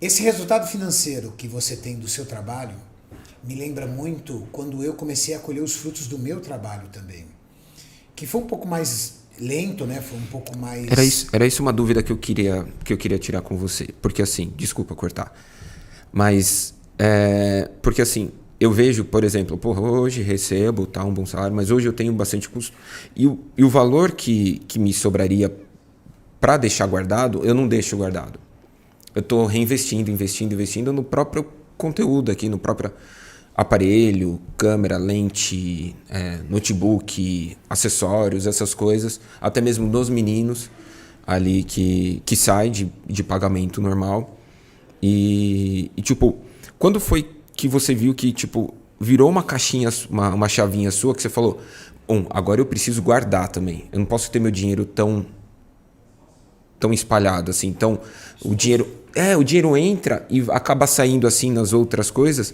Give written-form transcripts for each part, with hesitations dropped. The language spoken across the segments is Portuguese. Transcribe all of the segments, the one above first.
Esse resultado financeiro que você tem do seu trabalho me lembra muito quando eu comecei a colher os frutos do meu trabalho também. Que foi um pouco mais lento, né? Foi um pouco mais... Era isso uma dúvida que eu queria tirar com você. Porque assim, desculpa cortar. Mas, porque assim, eu vejo, por exemplo, porra, hoje recebo um bom salário, mas hoje eu tenho bastante custo. E o valor que me sobraria para deixar guardado, eu não deixo guardado. Eu estou reinvestindo, investindo no próprio conteúdo aqui, no próprio aparelho, câmera, lente, notebook, acessórios, essas coisas. Até mesmo dos meninos ali que sai de pagamento normal. E, tipo, quando foi que você viu que, tipo, virou uma caixinha, uma chavinha sua que você falou, agora eu preciso guardar também. Eu não posso ter meu dinheiro tão espalhado assim. Então, o dinheiro entra e acaba saindo assim nas outras coisas,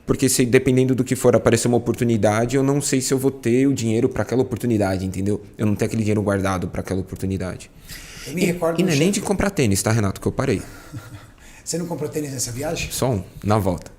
porque se dependendo do que for aparecer uma oportunidade, eu não sei se eu vou ter o dinheiro para aquela oportunidade, entendeu? Eu não tenho aquele dinheiro guardado para aquela oportunidade. Eu me recordo e não é nem de comprar tênis, tá, Renato, que eu parei. Você não comprou tênis nessa viagem? Só na volta.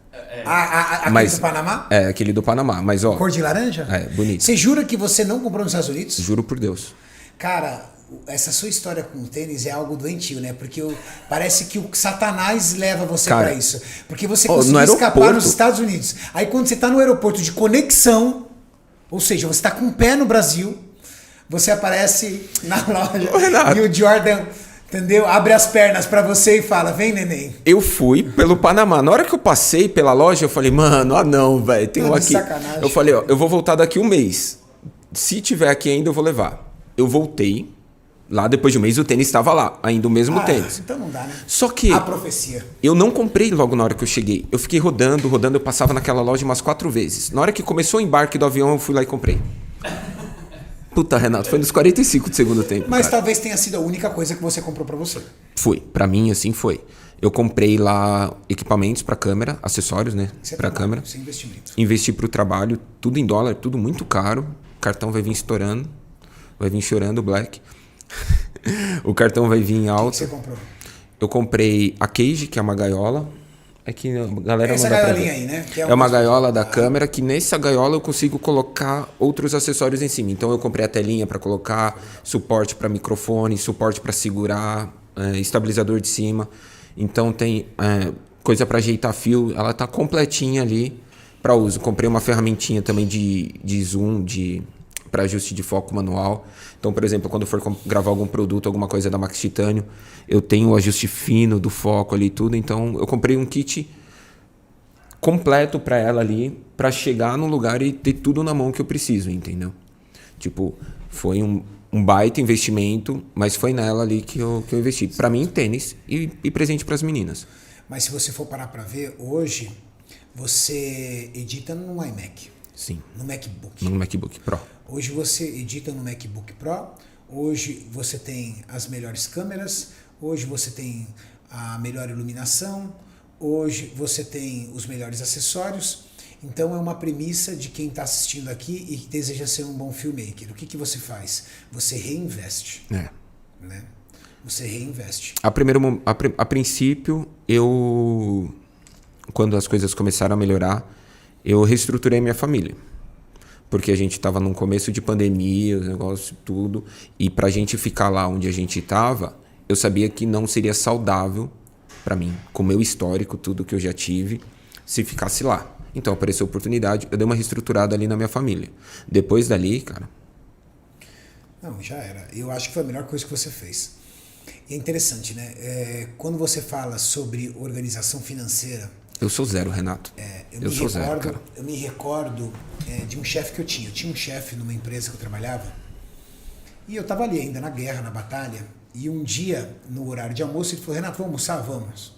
Aquele do Panamá? Aquele do Panamá, mas ó... Cor de laranja? Bonito. Você jura que você não comprou nos Estados Unidos? Juro por Deus. Cara, essa sua história com o tênis é algo doentio, né? Porque parece que o Satanás leva você pra isso. Porque você conseguiu escapar nos Estados Unidos. Aí quando você tá no aeroporto de conexão, ou seja, você tá com o pé no Brasil, você aparece na loja e o Jordan... Entendeu? Abre as pernas pra você e fala, vem, neném. Eu fui pelo Panamá. Na hora que eu passei pela loja, eu falei, mano, não, velho, tem um aqui. Sacanagem. Eu falei, eu vou voltar daqui um mês. Se tiver aqui ainda, eu vou levar. Eu voltei. Lá depois de um mês, o tênis estava lá. Ainda o mesmo tênis. Então não dá, né? Só que... A profecia. Eu não comprei logo na hora que eu cheguei. Eu fiquei rodando. Eu passava naquela loja umas 4 vezes. Na hora que começou o embarque do avião, eu fui lá e comprei. Puta, Renato, foi nos 45 do segundo tempo. Mas cara, talvez tenha sido a única coisa que você comprou pra você. Foi, pra mim assim foi. Eu comprei lá equipamentos pra câmera, acessórios, né? Pra câmera. Sem investimento. Investi pro trabalho, tudo em dólar, tudo muito caro. O cartão vai vir estourando, vai vir chorando o Black. O cartão vai vir em alta. O que você comprou? Eu comprei a Cage, que é uma gaiola. É que a galera essa não dá pra gaiolinha ver. aí, né? Que é uma gaiola da câmera, que nessa gaiola eu consigo colocar outros acessórios em cima. Então eu comprei a telinha para colocar, suporte para microfone, suporte para segurar, estabilizador de cima. Então tem coisa para ajeitar fio, ela tá completinha ali para uso. Comprei uma ferramentinha também de zoom, para ajuste de foco manual. Então, por exemplo, quando eu for gravar algum produto, alguma coisa da Max Titânio, eu tenho o ajuste fino do foco ali e tudo. Então, eu comprei um kit completo para ela ali, para chegar no lugar e ter tudo na mão que eu preciso, entendeu? Tipo, foi um baita investimento, mas foi nela ali que eu investi. Para mim, tênis e presente para as meninas. Mas se você for parar para ver, hoje você edita no iMac. Sim. No MacBook. No MacBook Pro. Hoje você edita no MacBook Pro. Hoje você tem as melhores câmeras. Hoje você tem a melhor iluminação. Hoje você tem os melhores acessórios. Então é uma premissa de quem está assistindo aqui e que deseja ser um bom filmmaker. O que você faz? Você reinveste. Né? Você reinveste. A princípio, quando as coisas começaram a melhorar, eu reestruturei minha família. Porque a gente estava num começo de pandemia, os negócios, tudo. E pra gente ficar lá onde a gente estava, eu sabia que não seria saudável para mim, com o meu histórico, tudo que eu já tive, se ficasse lá. Então apareceu a oportunidade, eu dei uma reestruturada ali na minha família. Depois dali, cara... Não, já era. Eu acho que foi a melhor coisa que você fez. E é interessante, né? Quando você fala sobre organização financeira... Eu sou zero, Renato. Eu sou zero, cara. Eu me recordo de um chefe que eu tinha. Eu tinha um chefe numa empresa que eu trabalhava. E eu estava ali ainda na guerra, na batalha. E um dia, no horário de almoço, ele falou, Renato, vamos almoçar? Vamos.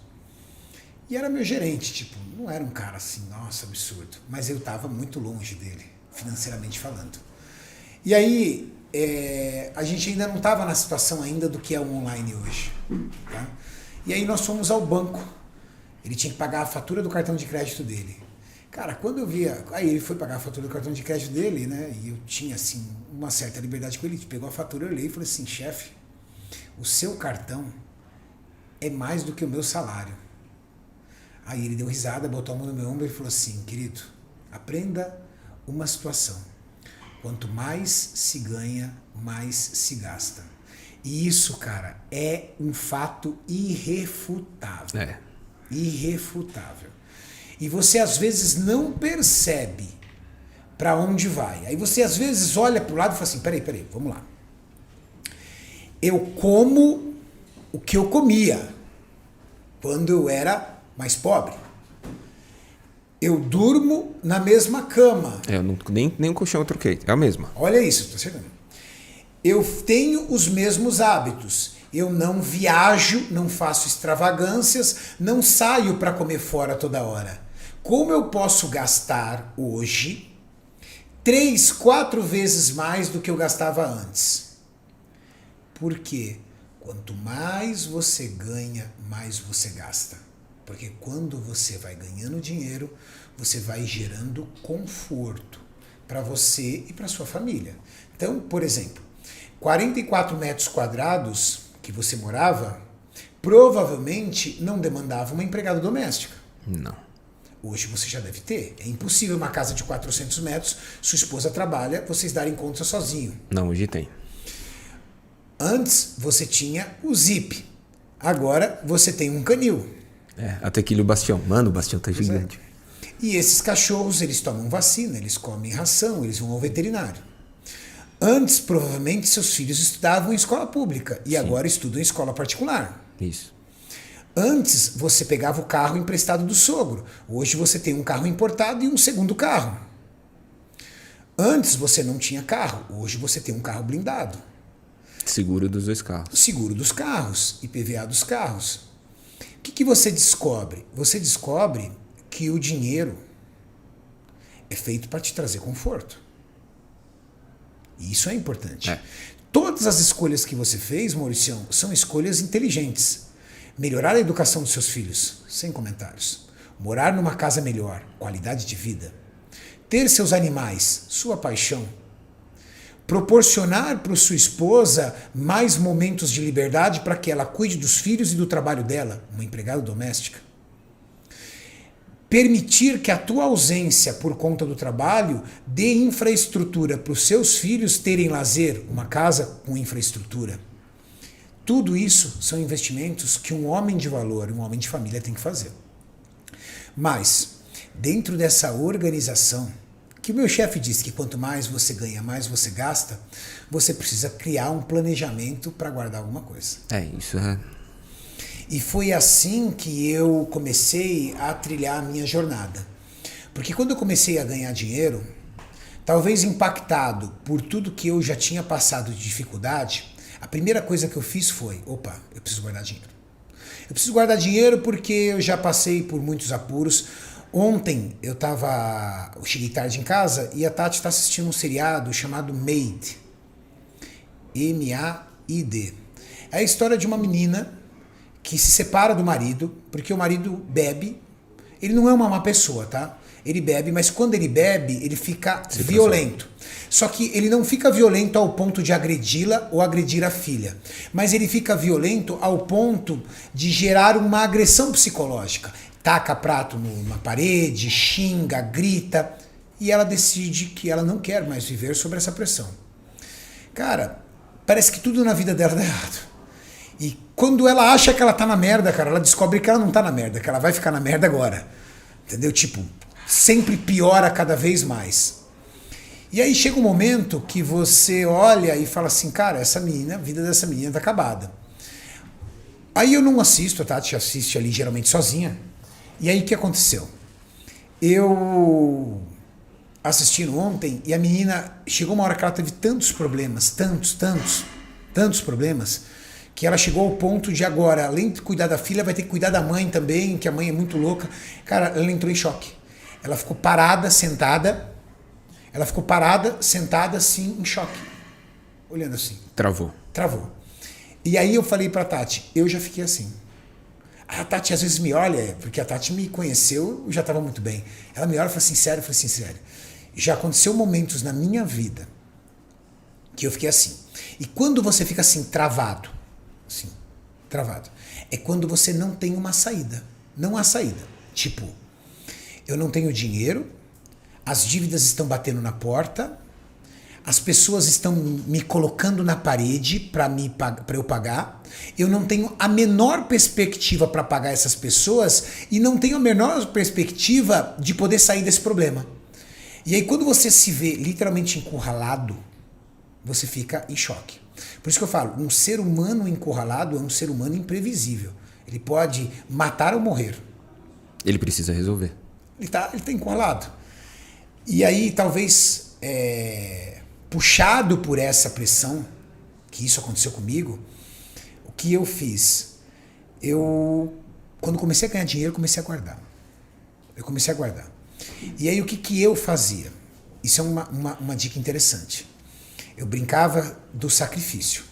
E era meu gerente, tipo, não era um cara assim, nossa, absurdo. Mas eu estava muito longe dele, financeiramente falando. E aí, a gente ainda não estava na situação ainda do que é o online hoje. Tá? E aí nós fomos ao banco. Ele tinha que pagar a fatura do cartão de crédito dele. Cara, quando eu via... Aí ele foi pagar a fatura do cartão de crédito dele, né? E eu tinha, assim, uma certa liberdade com ele. Ele pegou a fatura, eu olhei e falei assim, chefe, o seu cartão é mais do que o meu salário. Aí ele deu risada, botou a mão no meu ombro e falou assim, querido, aprenda uma situação. Quanto mais se ganha, mais se gasta. E isso, cara, é um fato irrefutável. Irrefutável. E você às vezes não percebe para onde vai. Aí você às vezes olha para o lado e fala assim, peraí, vamos lá. Eu como o que eu comia quando eu era mais pobre. Eu durmo na mesma cama. Eu não, nem o colchão eu troquei, é a mesma. Olha isso, tá chegando. Eu tenho os mesmos hábitos. Eu não viajo, não faço extravagâncias, não saio para comer fora toda hora. Como eu posso gastar hoje 3, 4 vezes mais do que eu gastava antes? Por quê? Quanto mais você ganha, mais você gasta. Porque quando você vai ganhando dinheiro, você vai gerando conforto para você e para sua família. Então, por exemplo, 44 metros quadrados que você morava, provavelmente não demandava uma empregada doméstica. Não. Hoje você já deve ter. É impossível uma casa de 400 metros, sua esposa trabalha, vocês darem conta sozinho. Não, hoje tem. Antes você tinha o Zip. Agora você tem um canil. Até aquele Bastião. Mano, o Bastião tá gigante. E esses cachorros, eles tomam vacina, eles comem ração, eles vão ao veterinário. Antes, provavelmente, seus filhos estudavam em escola pública e agora estudam em escola particular. Isso. Antes, você pegava o carro emprestado do sogro. Hoje você tem um carro importado e um segundo carro. Antes, você não tinha carro. Hoje você tem um carro blindado. Seguro dos 2 carros. Seguro dos carros, IPVA dos carros. O que você descobre? Você descobre que o dinheiro é feito para te trazer conforto. E isso é importante. Todas as escolhas que você fez, Mauricião, são escolhas inteligentes. Melhorar a educação dos seus filhos, sem comentários. Morar numa casa melhor, qualidade de vida. Ter seus animais, sua paixão. Proporcionar para sua esposa mais momentos de liberdade para que ela cuide dos filhos e do trabalho dela, uma empregada doméstica. Permitir que a tua ausência por conta do trabalho dê infraestrutura para os seus filhos terem lazer, uma casa com infraestrutura. Tudo isso são investimentos que um homem de valor, um homem de família tem que fazer. Mas, dentro dessa organização, que o meu chefe disse que quanto mais você ganha, mais você gasta, você precisa criar um planejamento para guardar alguma coisa. Isso é... E foi assim que eu comecei a trilhar a minha jornada. Porque quando eu comecei a ganhar dinheiro, talvez impactado por tudo que eu já tinha passado de dificuldade, a primeira coisa que eu fiz foi, eu preciso guardar dinheiro. Eu preciso guardar dinheiro porque eu já passei por muitos apuros. Ontem eu cheguei tarde em casa e a Tati está assistindo um seriado chamado Maid. M-A-I-D. É a história de uma menina que se separa do marido, porque o marido bebe. Ele não é uma má pessoa, tá? Ele bebe, mas quando ele bebe, ele fica violento. Só que ele não fica violento ao ponto de agredi-la ou agredir a filha. Mas ele fica violento ao ponto de gerar uma agressão psicológica. Taca prato numa parede, xinga, grita. E ela decide que ela não quer mais viver sob essa pressão. Cara, parece que tudo na vida dela dá errado. E quando ela acha que ela tá na merda, cara, ela descobre que ela não tá na merda, que ela vai ficar na merda agora. Entendeu? Tipo, sempre piora cada vez mais. E aí chega um momento que você olha e fala assim, cara, essa menina, a vida dessa menina tá acabada. Aí eu não assisto, a Tati assiste ali geralmente sozinha. E aí o que aconteceu? Eu assistindo ontem e a menina, chegou uma hora que ela teve tantos problemas, tantos problemas, que ela chegou ao ponto de agora, além de cuidar da filha, vai ter que cuidar da mãe também, que a mãe é muito louca. Cara, ela entrou em choque. Ela ficou parada, sentada assim, em choque. Olhando assim. Travou. E aí eu falei pra Tati, eu já fiquei assim. A Tati às vezes me olha, porque a Tati me conheceu, eu já estava muito bem. Ela me olha e fala assim, sério? Eu falei assim, sério. Já aconteceu momentos na minha vida que eu fiquei assim. E quando você fica assim, travado, é quando você não tem uma saída. Não há saída. Tipo, eu não tenho dinheiro, as dívidas estão batendo na porta, as pessoas estão me colocando na parede para eu pagar, eu não tenho a menor perspectiva para pagar essas pessoas e não tenho a menor perspectiva de poder sair desse problema. E aí quando você se vê literalmente encurralado, você fica em choque. Por isso que eu falo, um ser humano encurralado é um ser humano imprevisível. Ele pode matar ou morrer. Ele precisa resolver. Ele tá encurralado. E aí, talvez, puxado por essa pressão, que isso aconteceu comigo, o que eu fiz? Quando comecei a ganhar dinheiro, comecei a guardar. Eu comecei a guardar. E aí, o que eu fazia? Isso é uma dica interessante. Eu brincava do sacrifício.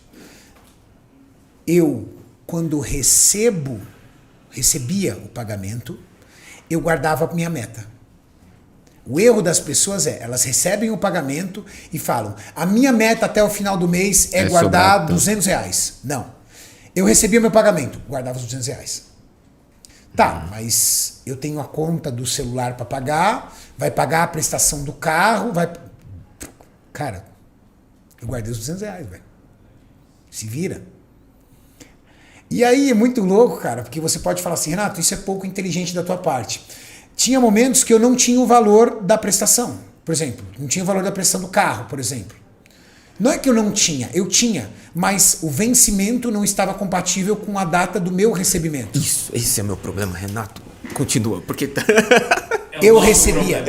Quando recebia o pagamento, eu guardava a minha meta. O erro das pessoas elas recebem o pagamento e falam, a minha meta até o final do mês é guardar R$200. Não. Eu recebia meu pagamento, guardava os R$200. Tá, mas eu tenho a conta do celular para pagar, vai pagar a prestação do carro, Cara, eu guardei os R$200, velho. Se vira. E aí é muito louco, cara, porque você pode falar assim, Renato, isso é pouco inteligente da tua parte. Tinha momentos que eu não tinha o valor da prestação, por exemplo. Não tinha o valor da prestação do carro, por exemplo. Não é que eu tinha, mas o vencimento não estava compatível com a data do meu recebimento. Esse é o meu problema, Renato. Continua, porque... Eu recebia...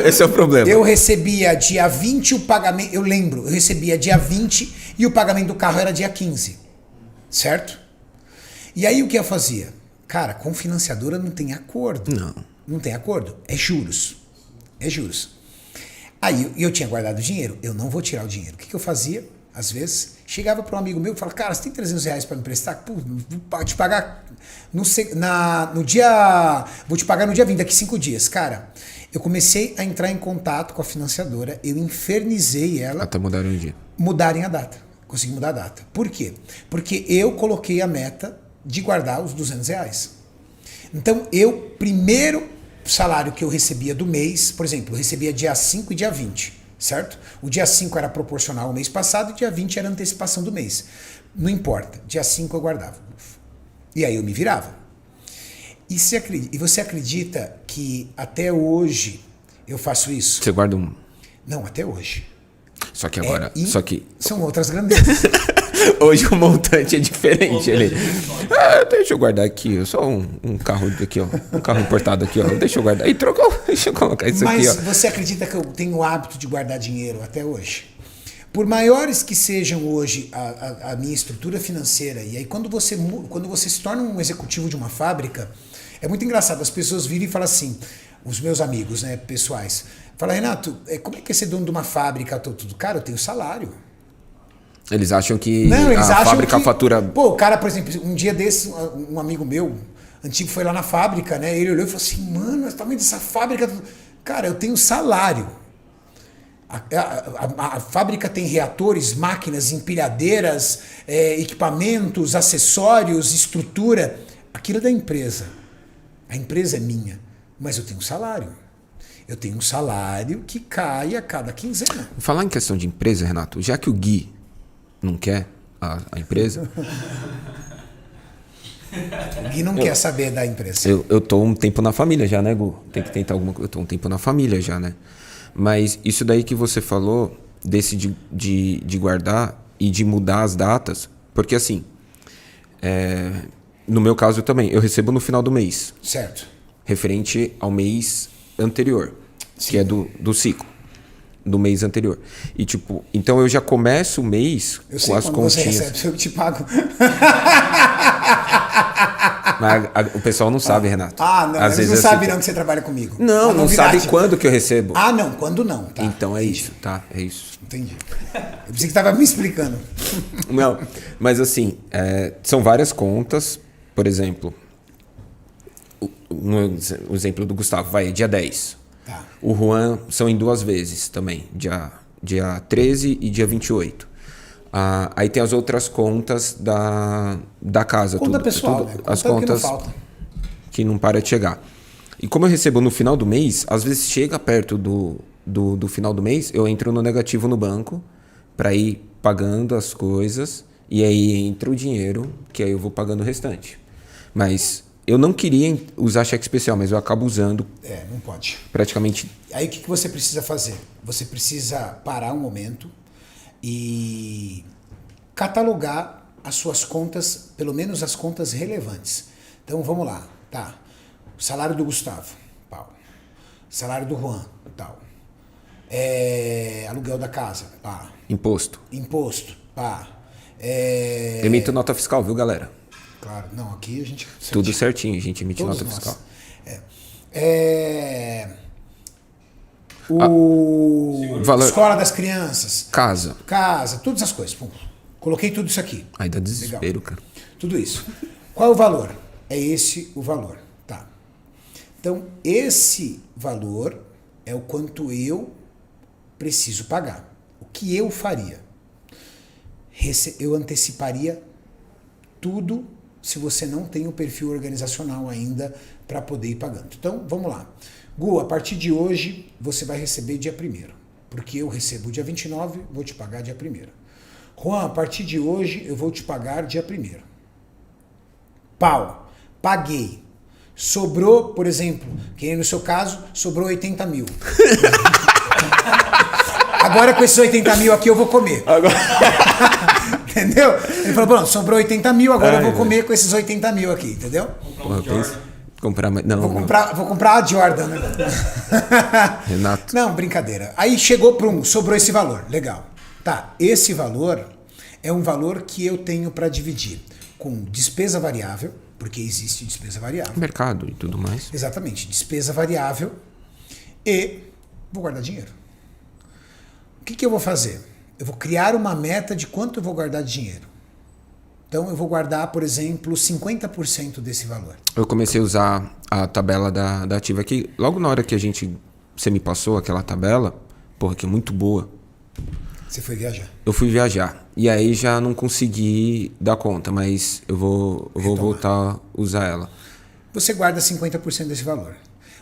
Esse é o problema. Eu recebia dia 20 o pagamento... Eu lembro, eu recebia dia 20 e o pagamento do carro era dia 15. Certo? E aí o que eu fazia? Cara, com financiadora não tem acordo. Não tem acordo. É juros. É juros. Aí eu tinha guardado dinheiro. Eu não vou tirar o dinheiro. O que eu fazia? Às vezes, chegava para um amigo meu e falava, cara, você tem R$300 para me emprestar? Pô, vou te pagar no dia... Vou te pagar no dia 20, daqui 5 dias. Cara, eu comecei a entrar em contato com a financiadora. Eu infernizei ela. Até mudarem o dia. Mudarem a data. Consegui mudar a data. Por quê? Porque eu coloquei a meta de guardar os R$200. Então, primeiro salário que eu recebia do mês, por exemplo, eu recebia dia 5 e dia 20, certo? O dia 5 era proporcional ao mês passado e dia 20 era antecipação do mês. Não importa, dia 5 eu guardava. E aí eu me virava. E você acredita que até hoje eu faço isso? Você guarda um... Não, até hoje. Só que agora... São outras grandezas. Hoje o montante é diferente. Deixa eu guardar aqui, só um carro aqui, ó. Um carro importado aqui, ó. Deixa eu guardar. E trocou. Deixa eu colocar isso aqui, ó. Mas você acredita que eu tenho o hábito de guardar dinheiro até hoje? Por maiores que sejam hoje a minha estrutura financeira, e aí quando você se torna um executivo de uma fábrica, é muito engraçado. As pessoas viram e falam assim, os meus amigos, né, pessoais, falam, Renato, como é que é ser dono de uma fábrica? Tudo? Cara, eu tenho salário. Eles acham que a fábrica fatura... Pô, o cara, por exemplo, um dia desse, um amigo meu, antigo, foi lá na fábrica, né? Ele olhou e falou assim, mano, o tamanho dessa fábrica... Cara, eu tenho salário. A fábrica tem reatores, máquinas, empilhadeiras, equipamentos, acessórios, estrutura. Aquilo é da empresa. A empresa é minha, mas eu tenho salário. Eu tenho um salário que cai a cada quinzena. Falar em questão de empresa, Renato, já que o Gui não quer a empresa... O Gui não quer saber da empresa. Eu tô um tempo na família já, né, Gu? Tem que tentar alguma coisa. Eu tô um tempo na família já, né? Mas isso daí que você falou, desse de guardar e de mudar as datas, porque assim, no meu caso também, eu recebo no final do mês. Certo. Referente ao mês anterior, sim, que é do ciclo. Do mês anterior. E tipo, então eu já começo o mês com as continhas. Você recebe, eu te pago. Mas o pessoal não sabe, Renato. Não, às vezes não sabe não que você trabalha comigo. Não sabe quando que eu recebo. Não, quando não. Tá. Então é isso, tá? É isso. Entendi. Eu pensei que tava me explicando. Não, mas assim, são várias contas. Por exemplo, no exemplo do Gustavo, dia 10. Tá. O Juan são em 2 vezes também, dia 13 e dia 28. Aí tem as outras contas da casa. Conta pessoal, né? As contas que não falta. Que não para de chegar. E como eu recebo no final do mês, às vezes chega perto do final do mês, eu entro no negativo no banco para ir pagando as coisas e aí entra o dinheiro, que aí eu vou pagando o restante. Mas eu não queria usar cheque especial, mas eu acabo usando. Não pode. Praticamente. Aí o que você precisa fazer? Você precisa parar um momento e catalogar as suas contas, pelo menos as contas relevantes. Então vamos lá, tá? O salário do Gustavo, pau. Salário do Juan, tal. Aluguel da casa, pá. Imposto, pá. Emito nota fiscal, viu, galera? Claro, não, aqui a gente... Tudo certinho, a gente emite Todos nota nós. fiscal. Valor. Escola das crianças. Casa. Todas as coisas. Pum. Coloquei tudo isso aqui. Aí dá desespero, Legal. cara. Tudo isso. Qual é o valor? É esse o valor. Tá. Então, esse valor é o quanto eu preciso pagar. O que eu faria? Eu anteciparia tudo se você não tem o perfil organizacional ainda para poder ir pagando. Então, vamos lá. Gu, a partir de hoje, você vai receber dia 1º. Porque eu recebo dia 29, vou te pagar dia 1º. Juan, a partir de hoje, eu vou te pagar dia 1º. Pau. Paguei. Sobrou, por exemplo, que nem no seu caso, sobrou 80 mil. Agora com esses 80 mil aqui eu vou comer. Entendeu? Ele falou, bom, sobrou 80 mil, agora eu vou comer com esses 80 mil aqui, entendeu? Vou comprar a Jordan, né? Renato. Não, brincadeira. Aí chegou para sobrou esse valor, legal. Tá, esse valor é um valor que eu tenho para dividir com despesa variável, porque existe despesa variável. Mercado e tudo mais. Exatamente, despesa variável e vou guardar dinheiro. O que eu vou fazer? Eu vou criar uma meta de quanto eu vou guardar de dinheiro. Então eu vou guardar, por exemplo, 50% desse valor. Eu comecei a usar a tabela da Ativa aqui. Logo na hora que você me passou aquela tabela, porra, que é muito boa. Você foi viajar? Eu fui viajar. E aí já não consegui dar conta, mas eu vou voltar a usar ela. Você guarda 50% desse valor.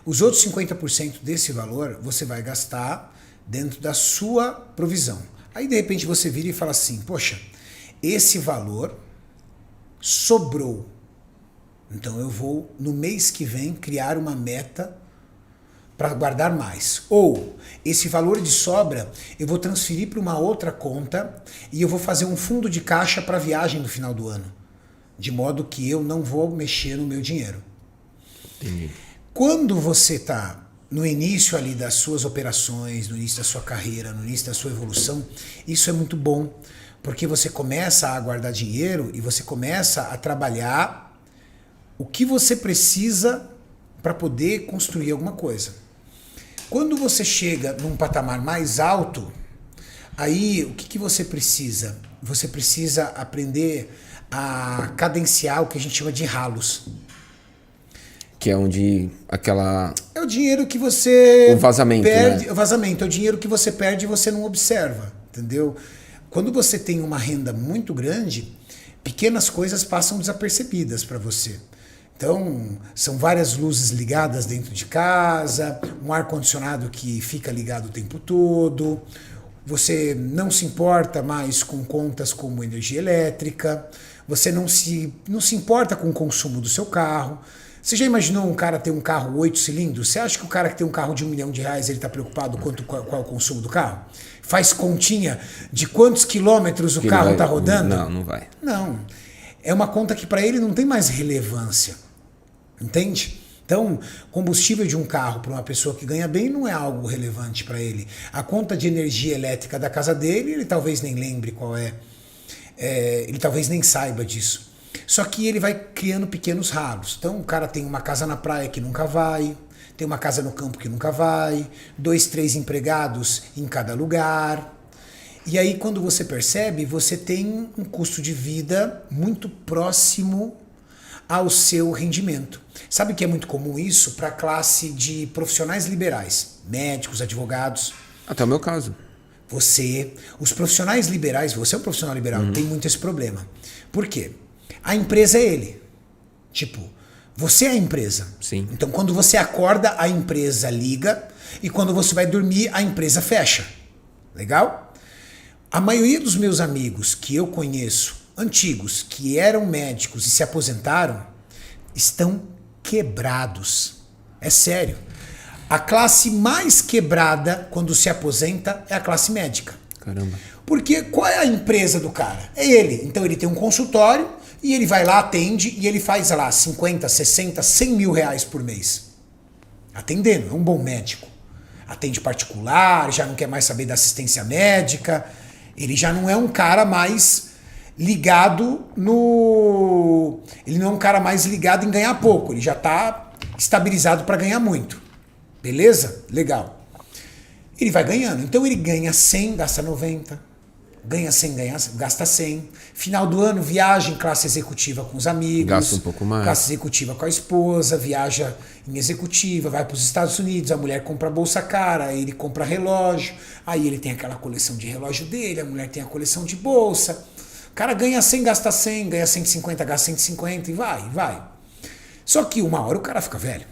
Os outros 50% desse valor você vai gastar dentro da sua provisão. Aí de repente você vira e fala assim, poxa, esse valor sobrou. Então eu vou, no mês que vem, criar uma meta para guardar mais. Ou, esse valor de sobra, eu vou transferir para uma outra conta e eu vou fazer um fundo de caixa para a viagem no final do ano. De modo que eu não vou mexer no meu dinheiro. Entendi. Quando você está no início ali das suas operações, no início da sua carreira, no início da sua evolução, isso é muito bom. Porque você começa a guardar dinheiro e você começa a trabalhar o que você precisa para poder construir alguma coisa. Quando você chega num patamar mais alto, aí o que você precisa? Você precisa aprender a cadenciar o que a gente chama de ralos. Que é onde aquela... É o dinheiro que você... O vazamento, perde, né? O vazamento é o dinheiro que você perde e você não observa, entendeu? Quando você tem uma renda muito grande, pequenas coisas passam desapercebidas para você. Então, são várias luzes ligadas dentro de casa, um ar-condicionado que fica ligado o tempo todo, você não se importa mais com contas como energia elétrica, você não se importa com o consumo do seu carro. Você já imaginou um cara ter um carro 8 cilindros? Você acha que o cara que tem um carro de R$1 milhão ele está preocupado qual é o consumo do carro? Faz continha de quantos quilômetros o carro está rodando? Não, não vai. Não. É uma conta que para ele não tem mais relevância. Entende? Então, combustível de um carro para uma pessoa que ganha bem não é algo relevante para ele. A conta de energia elétrica da casa dele, ele talvez nem lembre qual é. Ele talvez nem saiba disso. Só que ele vai criando pequenos ralos. Então, o cara tem uma casa na praia que nunca vai, tem uma casa no campo que nunca vai, 2, 3 empregados em cada lugar. E aí, quando você percebe, você tem um custo de vida muito próximo ao seu rendimento. Sabe que é muito comum isso para a classe de profissionais liberais, médicos, advogados. Até o meu caso. Os profissionais liberais, você é um profissional liberal, tem muito esse problema. Por quê? A empresa é ele. Tipo, Você é a empresa. Sim. Então, quando você acorda, a empresa liga. E quando você vai dormir, a empresa fecha. Legal? A maioria dos meus amigos que eu conheço, antigos, que eram médicos e se aposentaram, estão quebrados. É sério. A classe mais quebrada quando se aposenta é a classe médica. Caramba. Porque qual é a empresa do cara? É ele. Então ele tem um consultório e ele vai lá, atende e ele faz lá 50, 60, 100 mil reais por mês. Atendendo, é um bom médico. Atende particular, já não quer mais saber da assistência médica. Ele já não é um cara mais ligado no... Ele não é um cara mais ligado em ganhar pouco. Ele já está estabilizado para ganhar muito. Beleza? Legal. Ele vai ganhando. Então ele ganha 100, gasta 90. Ganha 100, gasta 100. Final do ano, viagem classe executiva com os amigos. Gasta um pouco mais. Classe executiva com a esposa, viaja em executiva, vai para os Estados Unidos, a mulher compra bolsa cara, ele compra relógio, aí ele tem aquela coleção de relógio dele, a mulher tem a coleção de bolsa. O cara ganha 100, gasta 100, ganha 150, gasta 150 e vai. Só que uma hora o cara fica velho.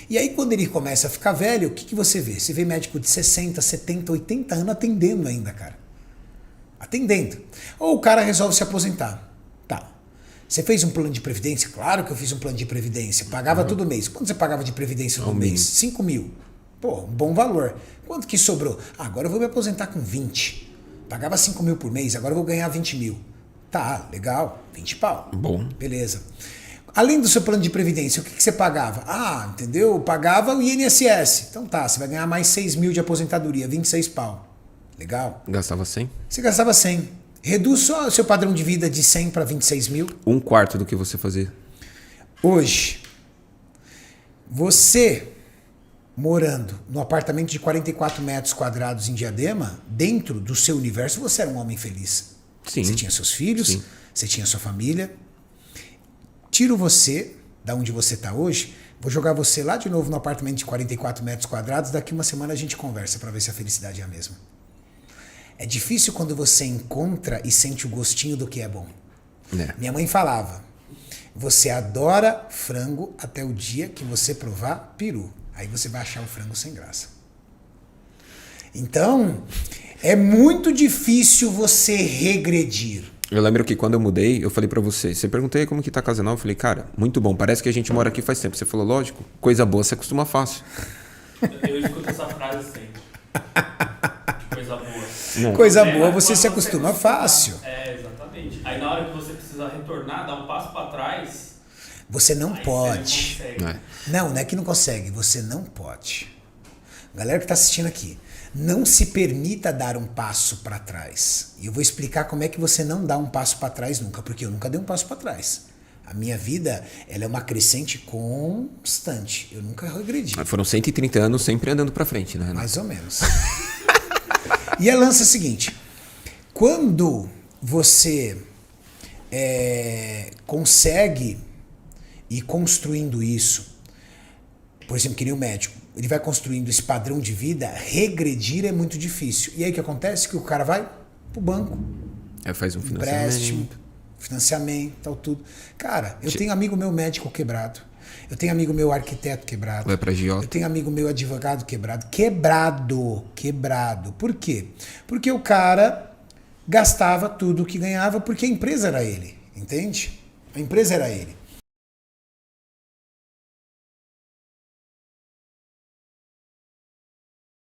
E aí quando ele começa a ficar velho, o que você vê? Você vê médico de 60, 70, 80 anos atendendo ainda, cara. Atendendo. Ou o cara resolve se aposentar. Tá. Você fez um plano de previdência? Claro que eu fiz um plano de previdência. Pagava todo mês. Quanto você pagava de previdência no mês? 5 mil. Pô, um bom valor. Quanto que sobrou? Agora eu vou me aposentar com 20. Pagava 5 mil por mês, agora eu vou ganhar 20 mil. Tá, legal. 20 pau. Bom. Beleza. Além do seu plano de previdência, o que você pagava? Ah, entendeu? Eu pagava o INSS. Então tá, você vai ganhar mais 6 mil de aposentadoria, 26 pau. Legal. Gastava 100? Você gastava 100. Reduz só o seu padrão de vida de 100 para 26 mil. Um quarto do que você fazia. Hoje, você morando no apartamento de 44 metros quadrados em Diadema, dentro do seu universo, você era um homem feliz. Sim. Você tinha seus filhos, Sim. Você tinha sua família. Tiro você da onde você está hoje, vou jogar você lá de novo no apartamento de 44 metros quadrados, daqui uma semana a gente conversa para ver se a felicidade é a mesma. É difícil quando você encontra e sente o gostinho do que é bom. É. Minha mãe falava, você adora frango até o dia que você provar peru. Aí você vai achar o frango sem graça. Então, é muito difícil você regredir. Eu lembro que quando eu mudei, eu falei pra você perguntou como que tá a casa nova, eu falei, cara, muito bom, parece que a gente mora aqui faz tempo. Você falou, lógico, coisa boa se acostuma fácil. Eu escuto essa frase sempre. Coisa boa. Não. Coisa boa, Mas você quando se acostuma fácil. É, exatamente. Aí na hora que você precisa retornar, dar um passo pra trás... Você não aí pode. você não consegue. Não é que não consegue, você não pode. Galera que está assistindo aqui, não se permita dar um passo para trás. E eu vou explicar como é que você não dá um passo para trás nunca, porque eu nunca dei um passo para trás. A minha vida, ela é uma crescente constante. Eu nunca regredi. Foram 130 anos sempre andando pra frente, né, Renato? Mais ou menos. E a lança é a seguinte, quando você consegue ir construindo isso, por exemplo, que nem o médico, ele vai construindo esse padrão de vida, regredir é muito difícil. E aí o que acontece? Que o cara vai pro banco. Faz um Empréstimo, financiamento, tal, tudo. Cara, eu tenho amigo meu médico quebrado. Eu tenho amigo meu arquiteto quebrado. Vai pra agiota. Eu tenho amigo meu advogado quebrado. Quebrado. Por quê? Porque o cara gastava tudo o que ganhava porque a empresa era ele. Entende? A empresa era ele.